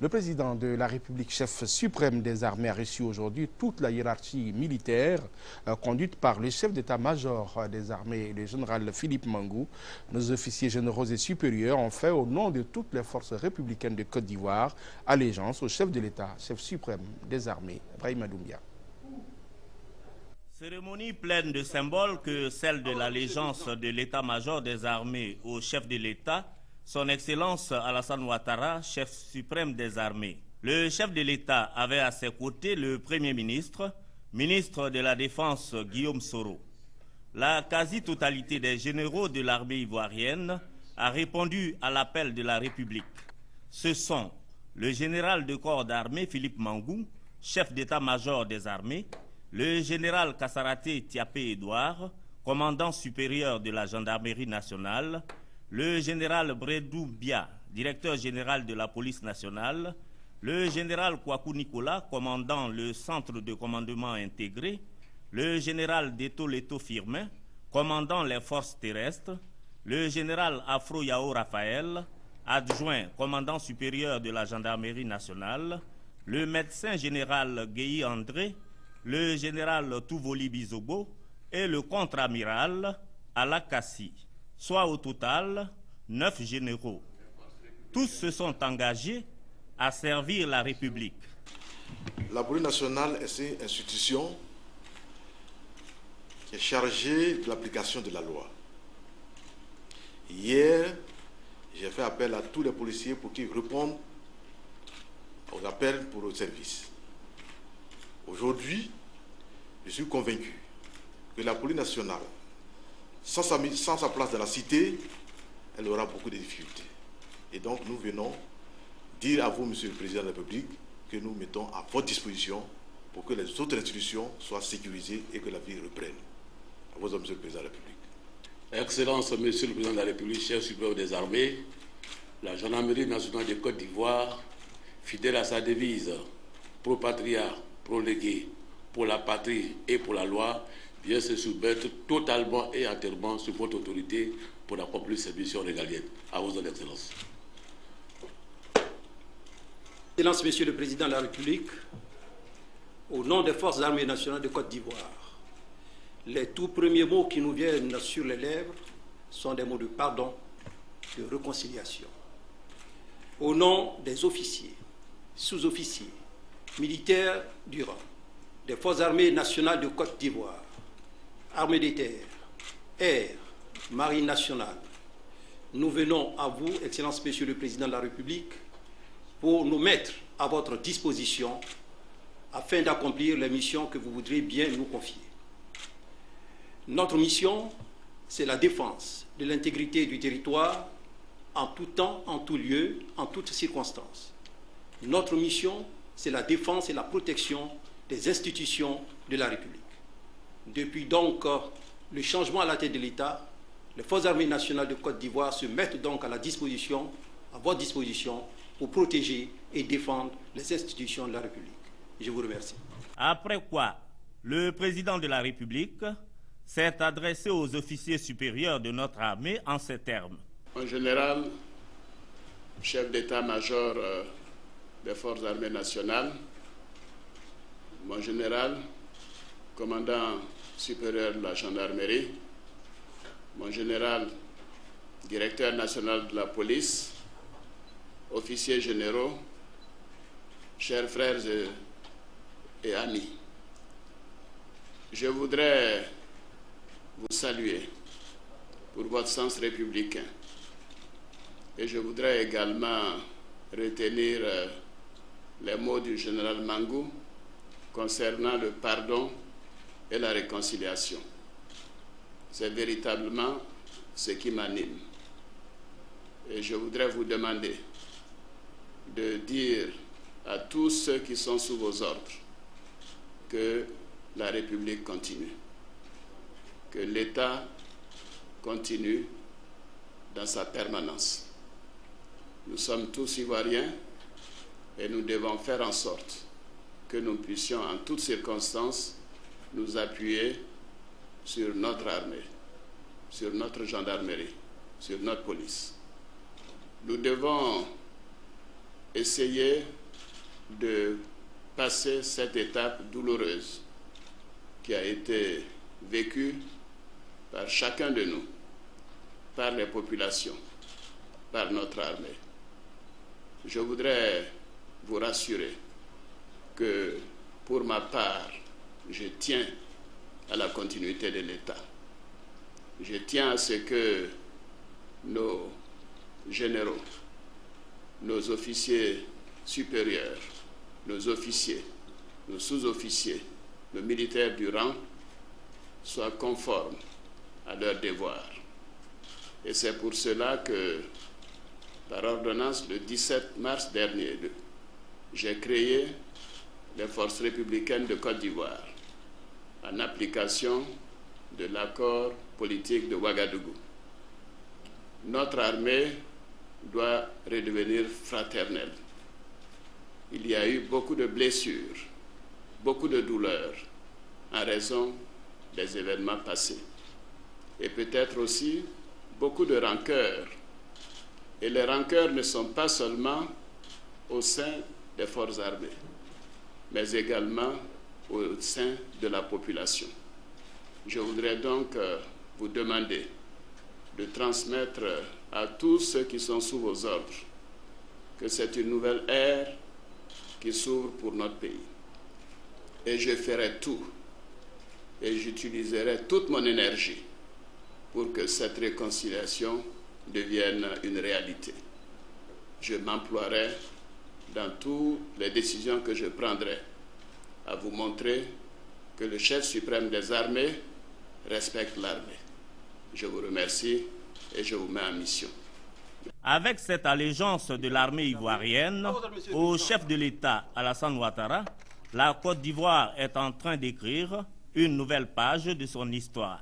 Le président de la République, chef suprême des armées, a reçu aujourd'hui toute la hiérarchie militaire conduite par le chef d'état-major des armées, le général Philippe Mangou. Nos officiers généraux et supérieurs ont fait, au nom de toutes les forces républicaines de Côte d'Ivoire, allégeance au chef de l'État, chef suprême des armées, Brahima Doumbia. Cérémonie pleine de symboles que celle de l'allégeance de l'état-major des armées au chef de l'État, son Excellence Alassane Ouattara, chef suprême des armées. Le chef de l'État avait à ses côtés le Premier ministre, ministre de la Défense Guillaume Soro. La quasi-totalité des généraux de l'armée ivoirienne a répondu à l'appel de la République. Ce sont le général de corps d'armée Philippe Mangou, chef d'état-major des armées, le général Kassaraté Tiapé Édouard, commandant supérieur de la gendarmerie nationale, le général Bredou Bia, directeur général de la police nationale, le général Kouakou Nicolas, commandant le centre de commandement intégré, le général Deto Leto Firmin, commandant les forces terrestres, le général Afro Yao Raphaël, adjoint commandant supérieur de la gendarmerie nationale, le médecin général Guéhi André, le général Touvoli Bizobo et le contre-amiral Alakassi, soit au total 9 généraux. Tous se sont engagés à servir la République. La police nationale est une institution qui est chargée de l'application de la loi. Hier, j'ai fait appel à tous les policiers pour qu'ils répondent aux appels pour le service. Aujourd'hui, je suis convaincu que la police nationale, sans sa place dans la cité, elle aura beaucoup de difficultés. Et donc nous venons dire à vous, Monsieur le Président de la République, que nous mettons à votre disposition pour que les autres institutions soient sécurisées et que la vie reprenne. À vous, Monsieur le Président de la République. Excellence, Monsieur le Président de la République, chef supérieur des armées, la gendarmerie nationale de Côte d'Ivoire, fidèle à sa devise, pro patria, pro légué, pour la patrie et pour la loi, vient se soumettre totalement et entièrement sous votre autorité pour accomplir ses missions régaliennes. À vous, Excellence. Excellence, Monsieur le Président de la République, au nom des forces armées nationales de Côte d'Ivoire, les tout premiers mots qui nous viennent sur les lèvres sont des mots de pardon, de réconciliation. Au nom des officiers, sous-officiers, militaires du rang, des forces armées nationales de Côte d'Ivoire, armées des terres, air, marine nationale, nous venons à vous, Excellence, Monsieur le Président de la République, pour nous mettre à votre disposition afin d'accomplir les missions que vous voudrez bien nous confier. Notre mission, c'est la défense de l'intégrité du territoire en tout temps, en tout lieu, en toutes circonstances. Notre mission, c'est la défense et la protection des institutions de la République. Depuis donc le changement à la tête de l'État, les forces armées nationales de Côte d'Ivoire se mettent donc à votre disposition, pour protéger et défendre les institutions de la République. Je vous remercie. Après quoi, le président de la République s'est adressé aux officiers supérieurs de notre armée en ces termes. Mon général, chef d'état-major des forces armées nationales, mon général, commandant supérieur de la gendarmerie, mon général, directeur national de la police, officiers généraux, chers frères et amis, je voudrais vous saluer pour votre sens républicain et je voudrais également retenir les mots du général Mangou concernant le pardon et la réconciliation. C'est véritablement ce qui m'anime. Et je voudrais vous demander de dire à tous ceux qui sont sous vos ordres que la République continue, que l'État continue dans sa permanence. Nous sommes tous Ivoiriens et nous devons faire en sorte que nous puissions en toutes circonstances nous appuyer sur notre armée, sur notre gendarmerie, sur notre police. Nous devons essayer de passer cette étape douloureuse qui a été vécue par chacun de nous, par les populations, par notre armée. Je voudrais vous rassurer que, pour ma part, je tiens à la continuité de l'État. Je tiens à ce que nos généraux, nos officiers supérieurs, nos officiers, nos sous-officiers, nos militaires du rang soient conformes à leurs devoirs. Et c'est pour cela que, par ordonnance le 17 mars dernier, j'ai créé les forces républicaines de Côte d'Ivoire en application de l'accord politique de Ouagadougou. Notre armée doit redevenir fraternelle. Il y a eu beaucoup de blessures, beaucoup de douleurs en raison des événements passés. Et peut-être aussi beaucoup de rancœurs. Et les rancœurs ne sont pas seulement au sein des forces armées, mais également au sein de la population. Je voudrais donc vous demander de transmettre à tous ceux qui sont sous vos ordres que c'est une nouvelle ère qui s'ouvre pour notre pays. Et je ferai tout et j'utiliserai toute mon énergie pour que cette réconciliation devienne une réalité. Je m'emploierai dans toutes les décisions que je prendrai à vous montrer que le chef suprême des armées respecte l'armée. Je vous remercie et je vous mets en mission. Avec cette allégeance de l'armée ivoirienne au chef de l'État Alassane Ouattara, la Côte d'Ivoire est en train d'écrire une nouvelle page de son histoire.